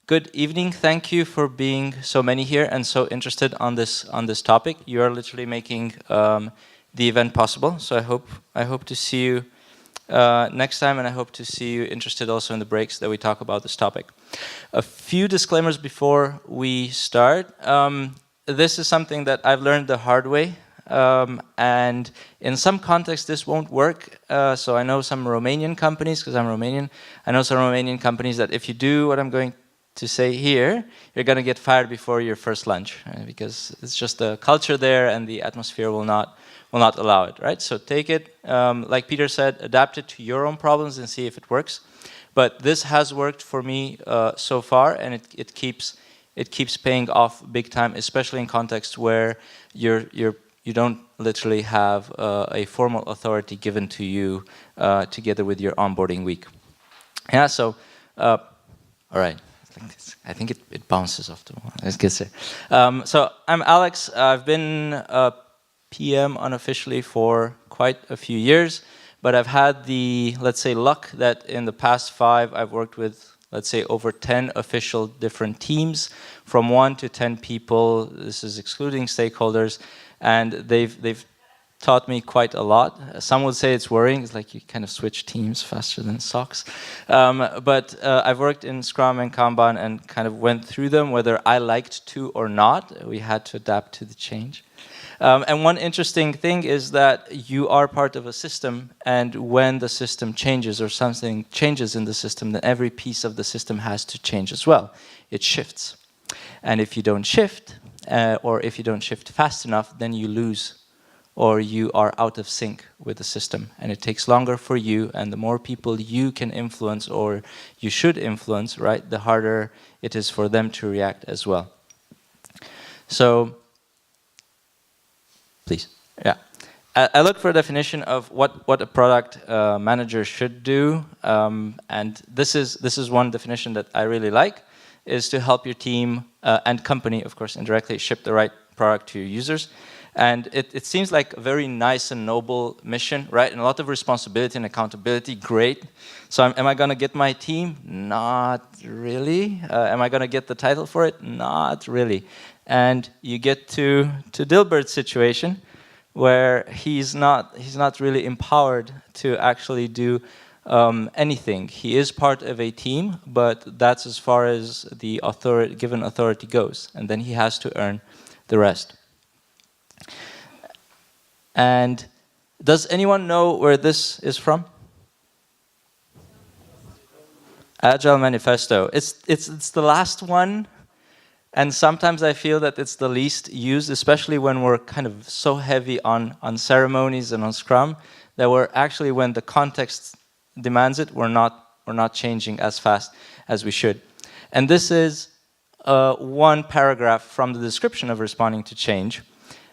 Good evening. Thank you for being so many here and so interested on this topic. You are literally making the event possible. So I hope to see you next time, and I hope to see you interested also in the breaks that we talk about this topic. A few disclaimers before we start. This is something that I've learned the hard way. And in some contexts this won't work. So I know some Romanian companies, because I'm Romanian, I know some Romanian companies that if you do what I'm going to say here, you're going to get fired before your first lunch, right? Because it's just the culture there and the atmosphere will not allow it, right? So take it, like Peter said, adapt it to your own problems and see if it works. But this has worked for me so far, and it keeps paying off big time, especially in contexts where you don't literally have a formal authority given to you together with your onboarding week. Yeah, so, all right. I think it bounces off the wall. Let's get it. So I'm Alex. I've been a PM unofficially for quite a few years, but I've had the, let's say, luck that in the past 5 I've worked with, let's say, over 10 official different teams, from 1 to 10 people. This is excluding stakeholders, and they've taught me quite a lot. Some would say it's worrying. It's like you kind of switch teams faster than socks. But I've worked in Scrum and Kanban and kind of went through them, whether I liked to or not. We had to adapt to the change. And one interesting thing is that you are part of a system, and when the system changes or something changes in the system, then every piece of the system has to change as well. It shifts. And if you don't shift, or if you don't shift fast enough, then you lose, or you are out of sync with the system, and it takes longer for you, and the more people you can influence, or you should influence, right, the harder it is for them to react as well. So, please, yeah. I look for a definition of what a product manager should do, and this is one definition that I really like, is to help your team and company, of course, indirectly ship the right product to your users. And it seems like a very nice and noble mission, right? And a lot of responsibility and accountability, great. So am I going to get my team? Not really. Am I going to get the title for it? Not really. And you get to Dilbert's situation, where he's not really empowered to actually do anything. He is part of a team, but that's as far as the given authority goes. And then he has to earn the rest. And does anyone know where this is from? Agile Manifesto. It's the last one, and sometimes I feel that it's the least used, especially when we're kind of so heavy on ceremonies and on Scrum, that we're actually, when the context demands it, we're not changing as fast as we should. And this is one paragraph from the description of responding to change.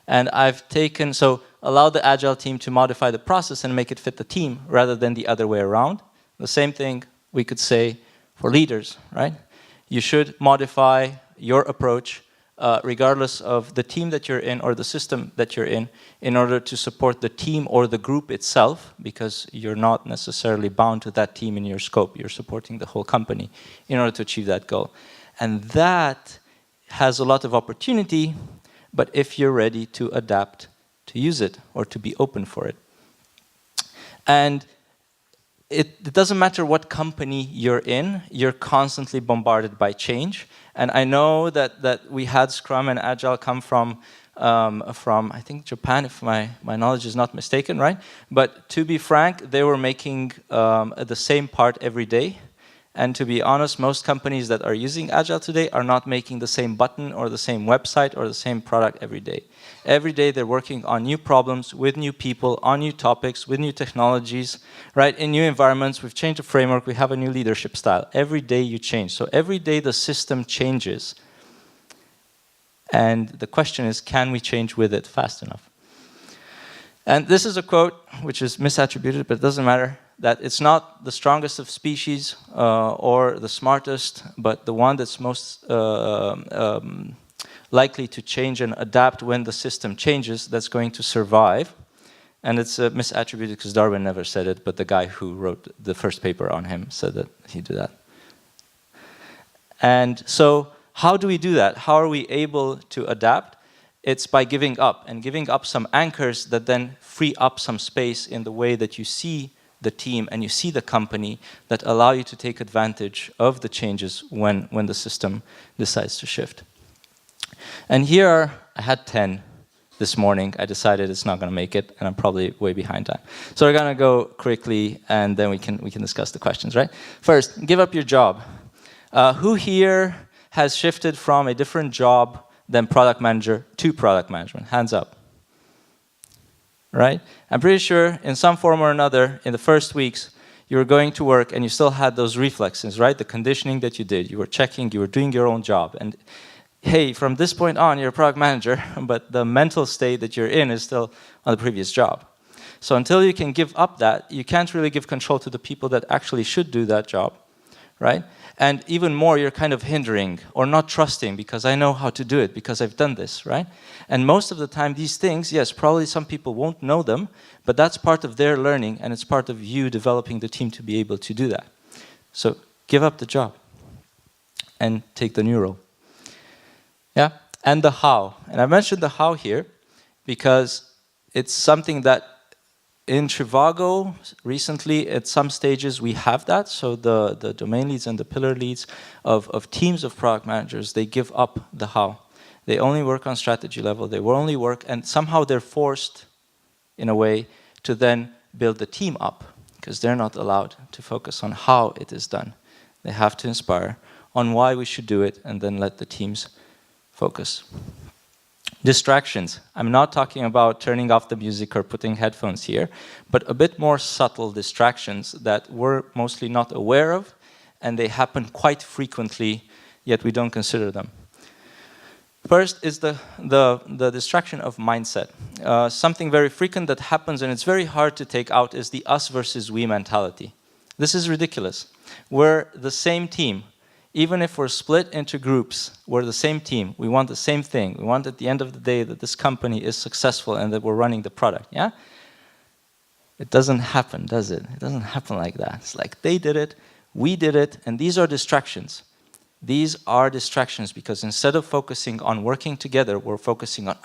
And I've taken, so allow the Agile team to modify the process and make it fit the team rather than the other way around. The same thing we could say for leaders, right? You should modify your approach regardless of the team that you're in or the system that you're in order to support the team or the group itself, because you're not necessarily bound to that team in your scope. You're supporting the whole company in order to achieve that goal. And that has a lot of opportunity, but if you're ready to adapt to use it or to be open for it. And it doesn't matter what company you're in, you're constantly bombarded by change. And I know that we had Scrum and Agile come from I think Japan, if my knowledge is not mistaken, right? But to be frank, they were making the same part every day. And to be honest, most companies that are using Agile today are not making the same button or the same website or the same product every day. Every day they're working on new problems, with new people, on new topics, with new technologies, right? In new environments, we've changed the framework, we have a new leadership style. Every day you change. So every day the system changes. And the question is, can we change with it fast enough? And this is a quote which is misattributed, but it doesn't matter. That it's not the strongest of species or the smartest, but the one that's most likely to change and adapt when the system changes, that's going to survive. And it's misattributed because Darwin never said it, but the guy who wrote the first paper on him said that he did that. And so how do we do that? How are we able to adapt? It's by giving up, and giving up some anchors that then free up some space in the way that you see the team and you see the company, that allow you to take advantage of the changes when the system decides to shift. And here I had 10 this morning. I decided it's not going to make it, and I'm probably way behind time. So we're going to go quickly, and then we can discuss the questions, right? First, give up your job. Who here has shifted from a different job than product manager to product management? Hands up. Right? I'm pretty sure in some form or another, in the first weeks, you were going to work and you still had those reflexes, right? The conditioning that you did. You were checking, you were doing your own job. And hey, from this point on, you're a product manager, but the mental state that you're in is still on the previous job. So until you can give up that, you can't really give control to the people that actually should do that job, right? And even more, you're kind of hindering or not trusting, because I know how to do it, because I've done this, right? And most of the time, these things, yes, probably some people won't know them, but that's part of their learning, and it's part of you developing the team to be able to do that. So give up the job and take the new role. Yeah, and the how. And I mentioned the how here because it's something that in Trivago, recently, at some stages, we have that. So the domain leads and the pillar leads of teams of product managers, they give up the how. They only work on strategy level. They will only work, and somehow they're forced, in a way, to then build the team up, because they're not allowed to focus on how it is done. They have to inspire on why we should do it, and then let the teams focus. Distractions. I'm not talking about turning off the music or putting headphones here, but a bit more subtle distractions that we're mostly not aware of, and they happen quite frequently, yet we don't consider them. First is the distraction of mindset. Something very frequent that happens, and it's very hard to take out, is the us versus we mentality. This is ridiculous. We're the same team. Even if we're split into groups, we're the same team. We want the same thing. We want at the end of the day that this company is successful and that we're running the product, yeah? It doesn't happen, does it? It doesn't happen like that. It's like they did it, we did it, and these are distractions. These are distractions because instead of focusing on working together, we're focusing on,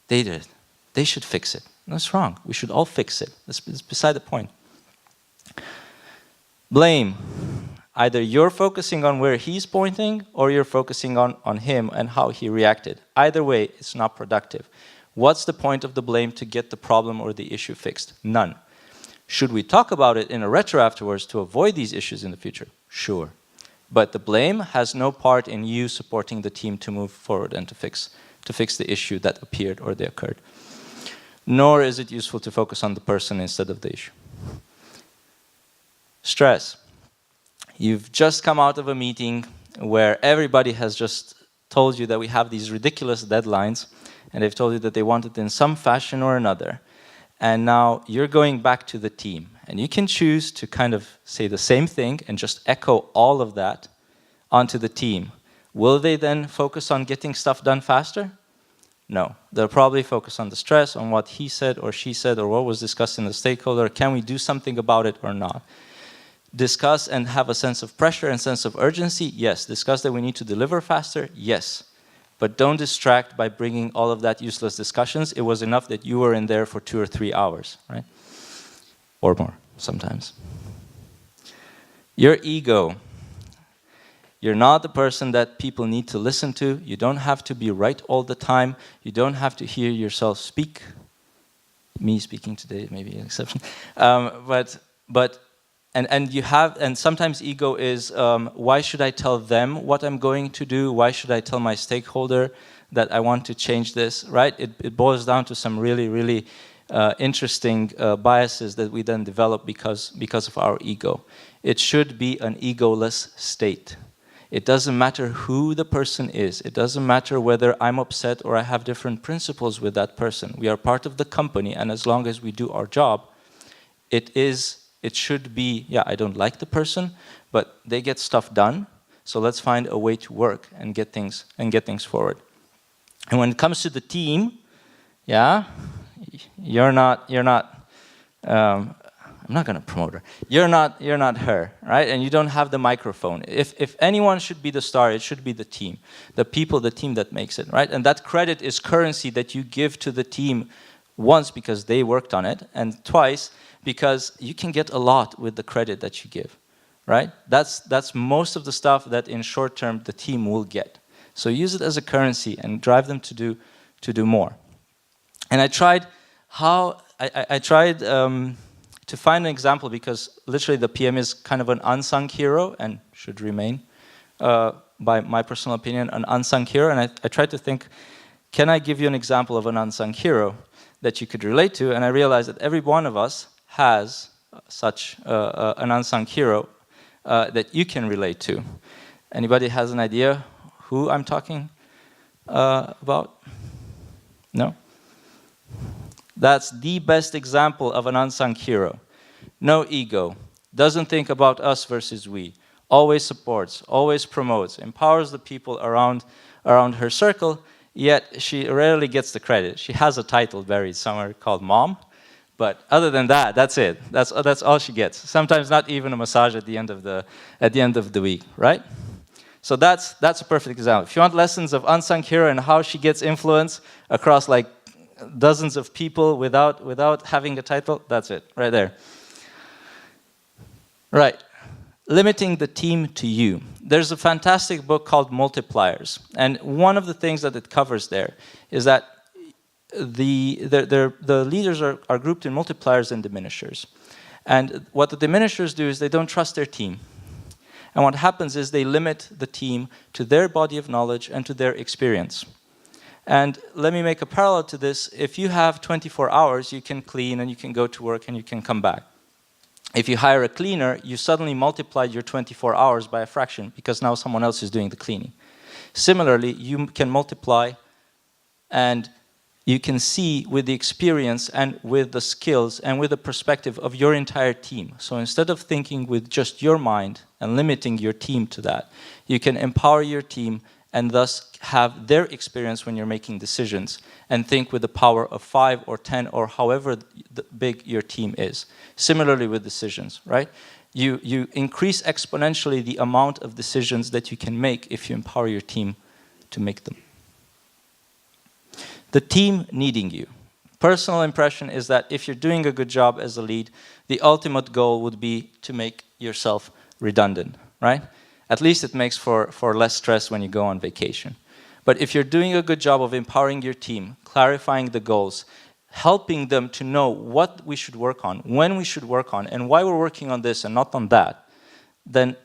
they did it. They should fix it. That's wrong. We should all fix it. That's beside the point. Blame. Either you're focusing on where he's pointing or you're focusing on him and how he reacted. Either way, it's not productive. What's the point of the blame to get the problem or the issue fixed? None. Should we talk about it in a retro afterwards to avoid these issues in the future? Sure. But the blame has no part in you supporting the team to move forward and to fix the issue that appeared or that occurred. Nor is it useful to focus on the person instead of the issue. Stress. You've just come out of a meeting where everybody has just told you that we have these ridiculous deadlines, and they've told you that they want it in some fashion or another. And now you're going back to the team. And you can choose to kind of say the same thing and just echo all of that onto the team. Will they then focus on getting stuff done faster? No. They'll probably focus on the stress, on what he said or she said, or what was discussed in the stakeholder. Can we do something about it or not? Discuss and have a sense of pressure and sense of urgency? Yes. Discuss that we need to deliver faster? Yes. But don't distract by bringing all of that useless discussions. It was enough that you were in there for 2 or 3 hours, right? Or more, sometimes. Your ego. You're not the person that people need to listen to. You don't have to be right all the time. You don't have to hear yourself speak. Me speaking today may be an exception. And sometimes ego is, why should I tell them what I'm going to do? Why should I tell my stakeholder that I want to change this, right? It boils down to some really, really interesting biases that we then develop because of our ego. It should be an egoless state. It doesn't matter who the person is. It doesn't matter whether I'm upset or I have different principles with that person. We are part of the company, and as long as we do our job, it should be, yeah, I don't like the person, but they get stuff done, so let's find a way to work and get things forward. And when it comes to the team, yeah, you're not I'm not going to promote her. You're not her, right? And you don't have the microphone. If anyone should be the star, it should be the team, the people, the team that makes it, right? And that credit is currency that you give to the team once because they worked on it, and twice because you can get a lot with the credit that you give, right? That's most of the stuff that in short term the team will get. So use it as a currency and drive them to do more. And I tried to find an example, because literally the PM is kind of an unsung hero and should remain, by my personal opinion, an unsung hero. And I tried to think, can I give you an example of an unsung hero that you could relate to? And I realized that every one of us has such an unsung hero that you can relate to. Anybody has an idea who I'm talking about? No? That's the best example of an unsung hero. No ego, doesn't think about us versus we, always supports, always promotes, empowers the people around her circle, yet she rarely gets the credit. She has a title buried somewhere called Mom, but other than that, that's it. That's all she gets. Sometimes not even a massage at the end of the week, right? So that's a perfect example. If you want lessons of unsung hero and how she gets influence across like dozens of people without having a title, that's it, right there. Right, limiting the team to you. There's a fantastic book called Multipliers, and one of the things that it covers there is that the leaders are grouped in multipliers and diminishers. And what the diminishers do is they don't trust their team. And what happens is they limit the team to their body of knowledge and to their experience. And let me make a parallel to this. If you have 24 hours, you can clean and you can go to work and you can come back. If you hire a cleaner, you suddenly multiplied your 24 hours by a fraction because now someone else is doing the cleaning. Similarly, you can multiply and you can see with the experience and with the skills and with the perspective of your entire team. So instead of thinking with just your mind and limiting your team to that, you can empower your team and thus have their experience when you're making decisions, and think with the power of 5 or 10 or however big your team is. Similarly with decisions, right? You increase exponentially the amount of decisions that you can make if you empower your team to make them. The team needing you. Personal impression is that if you're doing a good job as a lead, the ultimate goal would be to make yourself redundant, right? At least it makes for less stress when you go on vacation. But if you're doing a good job of empowering your team, clarifying the goals, helping them to know what we should work on, when we should work on, and why we're working on this and not on that, then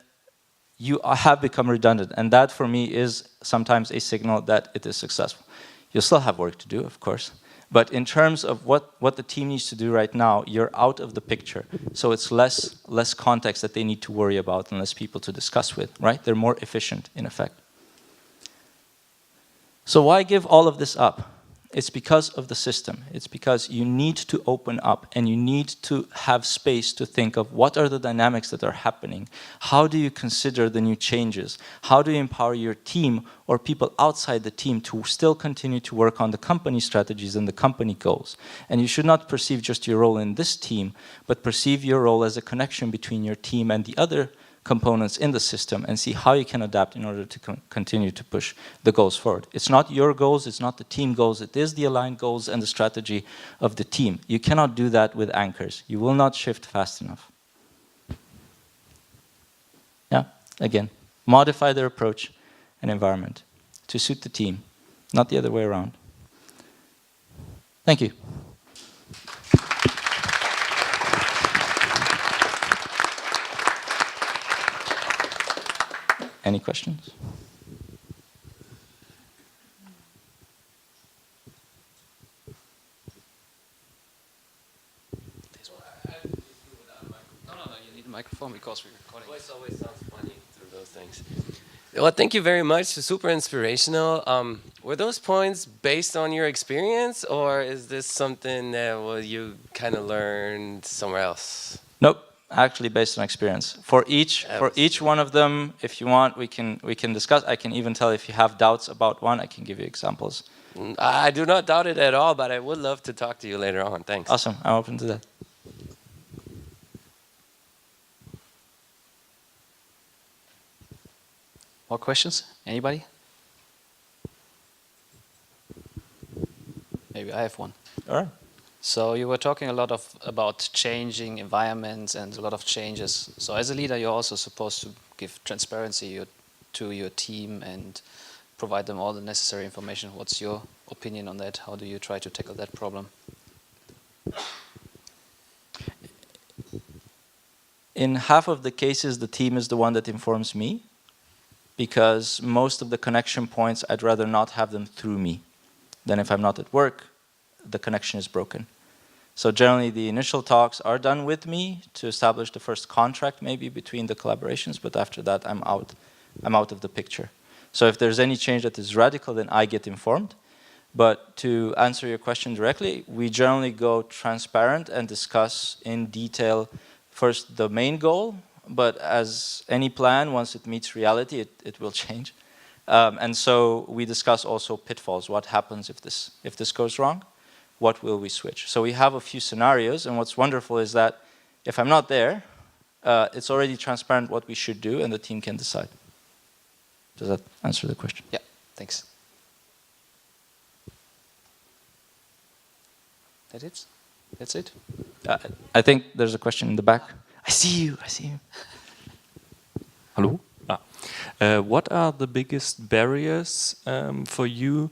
you have become redundant. And that, for me, is sometimes a signal that it is successful. You'll still have work to do, of course. But in terms of what the team needs to do right now, you're out of the picture. So it's less context that they need to worry about and less people to discuss with, right? They're more efficient, in effect. So why give all of this up? It's because of the system. It's because you need to open up and you need to have space to think of what are the dynamics that are happening. How do you consider the new changes? How do you empower your team or people outside the team to still continue to work on the company strategies and the company goals? And you should not perceive just your role in this team, but perceive your role as a connection between your team and the other components in the system, and see how you can adapt in order to continue to push the goals forward. It's not your goals, it's not the team goals, it is the aligned goals and the strategy of the team. You cannot do that with anchors. You will not shift fast enough. Yeah, again, modify their approach and environment to suit the team, not the other way around. Thank you. Any questions? No, you need a microphone because we're recording. Voice always sounds funny through those things. Well, thank you very much. Super inspirational. Were those points based on your experience, or is this something that you kind of learned somewhere else? Nope. Actually based on experience. For each one of them, if you want, we can discuss. I can even tell if you have doubts about one, I can give you examples. I do not doubt it at all, but I would love to talk to you later on. Thanks. Awesome. I'm open to that. More questions? Anybody? Maybe I have one. All right. So you were talking a lot about changing environments and a lot of changes. So as a leader, you're also supposed to give transparency to your team and provide them all the necessary information. What's your opinion on that? How do you try to tackle that problem? In half of the cases, the team is the one that informs me, because most of the connection points, I'd rather not have them through me. Then if I'm not at work, the connection is broken. So generally the initial talks are done with me to establish the first contract maybe between the collaborations, but after that I'm out of the picture. So if there's any change that is radical, then I get informed. But to answer your question directly, we generally go transparent and discuss in detail first the main goal, but as any plan, once it meets reality, it will change. And so we discuss also pitfalls. What happens if this goes wrong? What will we switch? So we have a few scenarios, and what's wonderful is that if I'm not there, it's already transparent what we should do, and the team can decide. Does that answer the question? Yeah, thanks. That's it? I think there's a question in the back. I see you. Hello? What are the biggest barriers for you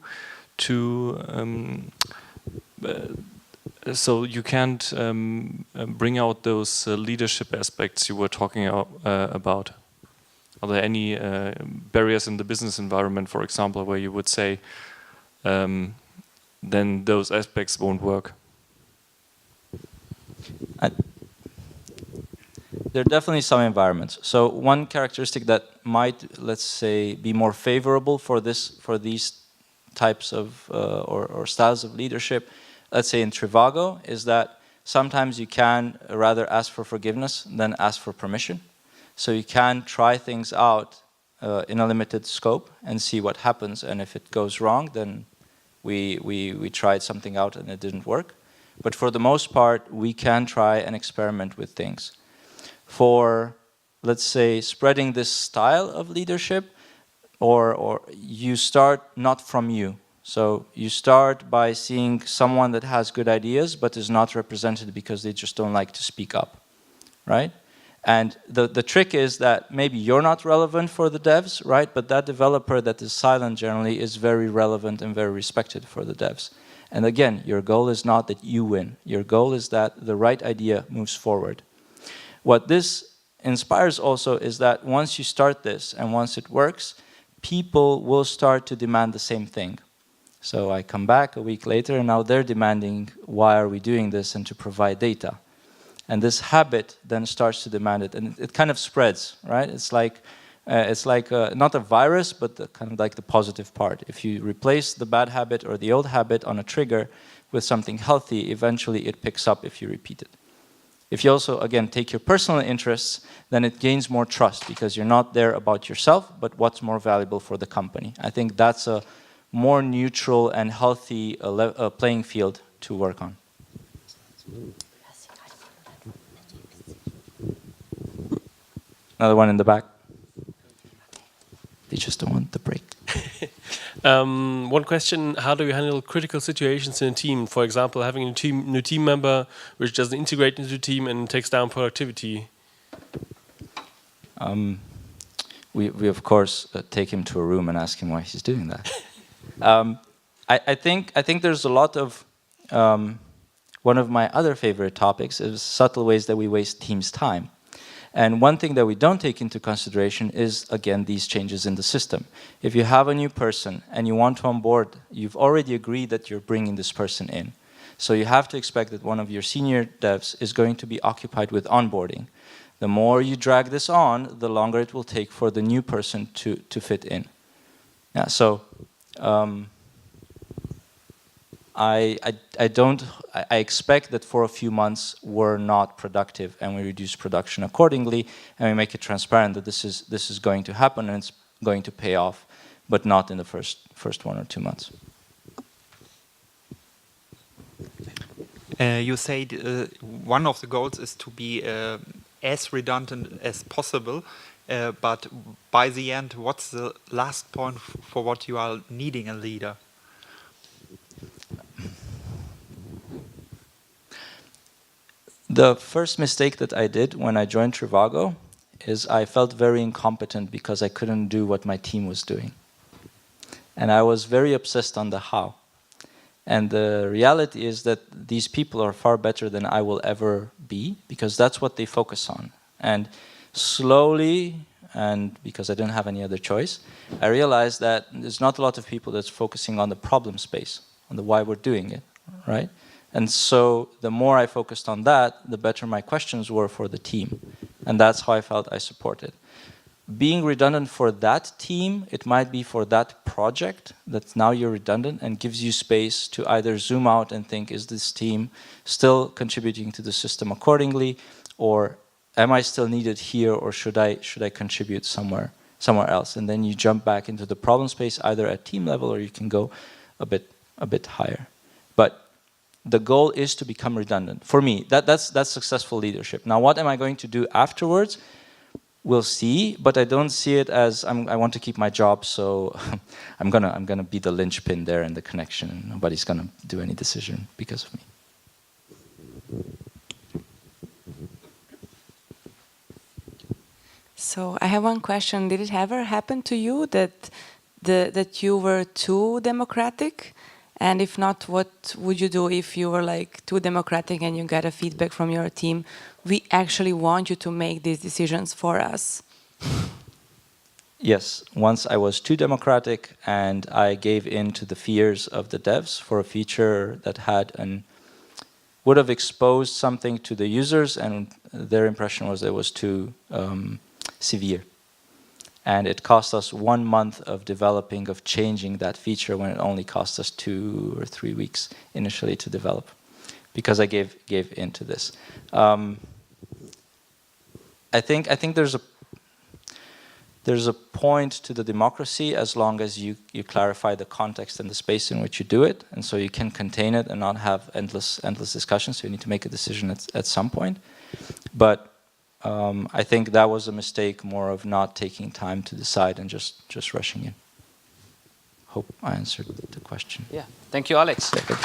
to so you can't bring out those leadership aspects you were talking about? Are there any barriers in the business environment, for example, where you would say then those aspects won't work? There are definitely some environments. So one characteristic that might, let's say, be more favorable for these types of or styles of leadership, let's say in Trivago, is that sometimes you can rather ask for forgiveness than ask for permission. So you can try things out in a limited scope and see what happens. And if it goes wrong, then we tried something out and it didn't work. But for the most part, we can try and experiment with things. For, let's say, spreading this style of leadership, or you start not from you. So you start by seeing someone that has good ideas but is not represented because they just don't like to speak up, right? And the trick is that maybe you're not relevant for the devs, right? But that developer that is silent generally is very relevant and very respected for the devs. And again, your goal is not that you win. Your goal is that the right idea moves forward. What this inspires also is that once you start this and once it works, people will start to demand the same thing. So I come back a week later and now they're demanding, why are we doing this, and to provide data. And this habit then starts to demand it, and it kind of spreads, right? It's like not a virus, but kind of like the positive part. If you replace the bad habit or the old habit on a trigger with something healthy, eventually it picks up if you repeat it. If you also, again, take your personal interests, then it gains more trust because you're not there about yourself, but what's more valuable for the company. I think that's a more neutral and healthy playing field to work on. Another one in the back. They just don't want the break. One question: how do you handle critical situations in a team? For example, having a new team member which doesn't integrate into the team and takes down productivity. We of course take him to a room and ask him why he's doing that. I think there's a lot of one of my other favorite topics is subtle ways that we waste teams' time. And one thing that we don't take into consideration is, again, these changes in the system. If you have a new person and you want to onboard, you've already agreed that you're bringing this person in. So you have to expect that one of your senior devs is going to be occupied with onboarding. The more you drag this on, the longer it will take for the new person to fit in. Yeah, so I expect that for a few months we're not productive and we reduce production accordingly and we make it transparent that this is going to happen and it's going to pay off, but not in the first 1 or 2 months. You said one of the goals is to be as redundant as possible. but by the end, what's the last point for what you are needing a leader? The first mistake that I did when I joined Trivago is I felt very incompetent because I couldn't do what my team was doing. And I was very obsessed on the how. And the reality is that these people are far better than I will ever be, because that's what they focus on. And slowly, and because I didn't have any other choice, I realized that there's not a lot of people that's focusing on the problem space, on the why we're doing it, right? And so the more I focused on that, the better my questions were for the team. And that's how I felt I supported. Being redundant for that team, it might be for that project that now you're redundant, and gives you space to either zoom out and think, is this team still contributing to the system accordingly, or am I still needed here, or should I contribute somewhere else? And then you jump back into the problem space either at team level, or you can go a bit higher. But the goal is to become redundant. For me, that's successful leadership. Now, what am I going to do afterwards? We'll see, but I don't see it as I want to keep my job, so I'm gonna be the linchpin there in the connection. Nobody's gonna do any decision because of me. So I have one question. Did it ever happen to you that you were too democratic? And if not, what would you do if you were like too democratic and you got a feedback from your team? We actually want you to make these decisions for us. Yes, once I was too democratic and I gave in to the fears of the devs for a feature that would have exposed something to the users, and their impression was it was too severe. And it cost us 1 month of developing, of changing that feature, when it only cost us 2 or 3 weeks initially to develop, because I gave into this. I think there's a point to the democracy as long as you clarify the context and the space in which you do it, and so you can contain it and not have endless discussions. So you need to make a decision at some point. But I think that was a mistake, more of not taking time to decide and just rushing in. Hope I answered the question. Yeah, thank you, Alex. Second.